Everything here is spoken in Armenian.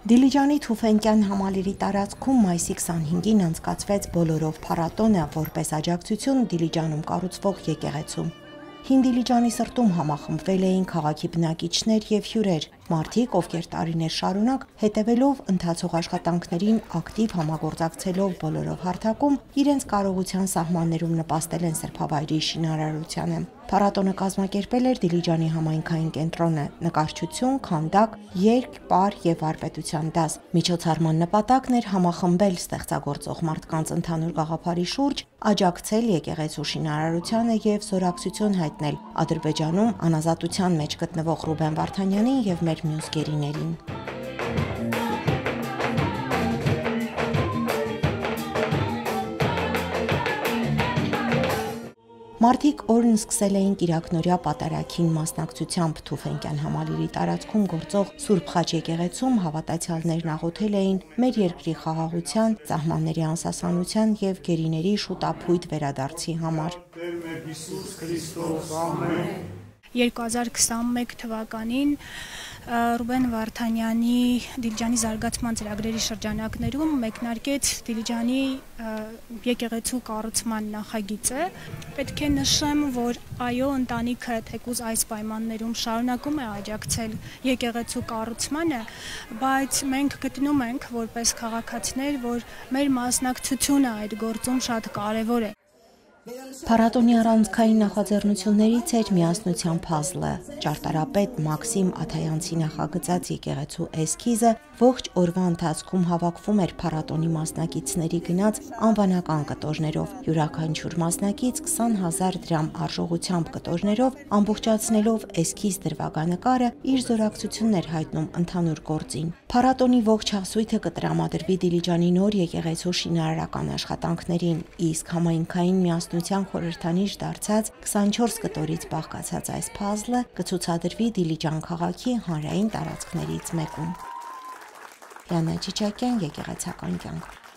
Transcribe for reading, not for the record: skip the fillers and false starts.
Դիլիջանի Թուֆենկյան համալիրի տարածքում մայիսի 25-ին անցկացվեց բոլորով փառատոնը, որպես աջակցություն Դիլիջանում կառուցվող եկեղեցու։ Հին Դիլիջանի սրտում համախմբվել էին քաղաքի բնակիչներ եւ հյուրեր, մարդիկ, ովքեր տարիներ շարունակ հետևելով ընթացող աշխատանքներին ակտիվ համագործակցելով բոլորով հարթակում, իրենց կարողության սահմաններում նպաստել են սրբավայրի շինարարությանը։ Փառատոնը կազմակերպել էր Դիլիջանի համայնքային կենտրոնը, նկարչություն, քանդակ, երգ, պար եւ վարպետության դաս։ Միջոցառման նպատակն էր համախմբել ստեղծագործող մարդկանց ընդհանուր գաղափարի շուրջ, աջակցել եկեղեցու շինարարությանը եւ զորակցություն հայտնել Ադրբեջանում անազատության մեջ գտնվող Ռուբեն Վարդանյանին եւ մեր մյուս գերիներին։ Մարդիկ օրն սկսել էին կիրակնօրյա պատարագին մասնակցությամբ Թուֆենկյան համալիրի տարածքում գործող Սուրբ Խաչ եկեղեցում հավատացյալներն աղոթել էին մեր երկրի խաղաղության, սահմանների անսասանության եւ գերիների շուտապույտ վերադարձի համար։ 2021 թվականին Ռուբեն Վարդանյանի Դիլիջանի զարգացման ծրագրերի շրջանակներում մեկնարկեց Դիլիջանի եկեղեցու կառուցման նախագիծը։ Պետք է նշեմ, որ այո, ընտանիքը թեկուզ այս պայմաններում շարունակում է աջակցել եկեղեցու կառուցմանը, բայց մենք գտնում ենք որպես քաղաքացիներ, որ մեր մասնակցությունը այդ գործում շատ կարևոր է։ Փառատոնի առանցքային նախաձեռնություններից էր միասնության փազլը։ Ճարտարապետ Մաքսիմ Աթայանցի նախագծած եկեղեցու էսքիզը ողջ օրվա ընթացքում հավաքվում էր փառատոնի մասնակիցների գնած անվանական կտորներով։ Յուրաքանչյուր մասնակից 20,000 դրամ արժողությամբ կտորներով ամբողջացնելով էսքիզ դրվագանկարը իր զորակցությունն էր հայտնում ընդհանուր գործին։ Փառատոնի ողջ հասույթը կտրամադրվի Դիլիջանի նոր եկեղեցու շինարարական աշխատանքներին, իսկ համայնքային միասնության խորհրդանիշ դարձած 24 կտորից բաղկացած այս փազլը կցուցադրվի Դիլիջան քաղաքի հանրային տարածքներից մեկում։ Յանա Չիչակյան, եկեղեցական կյանք։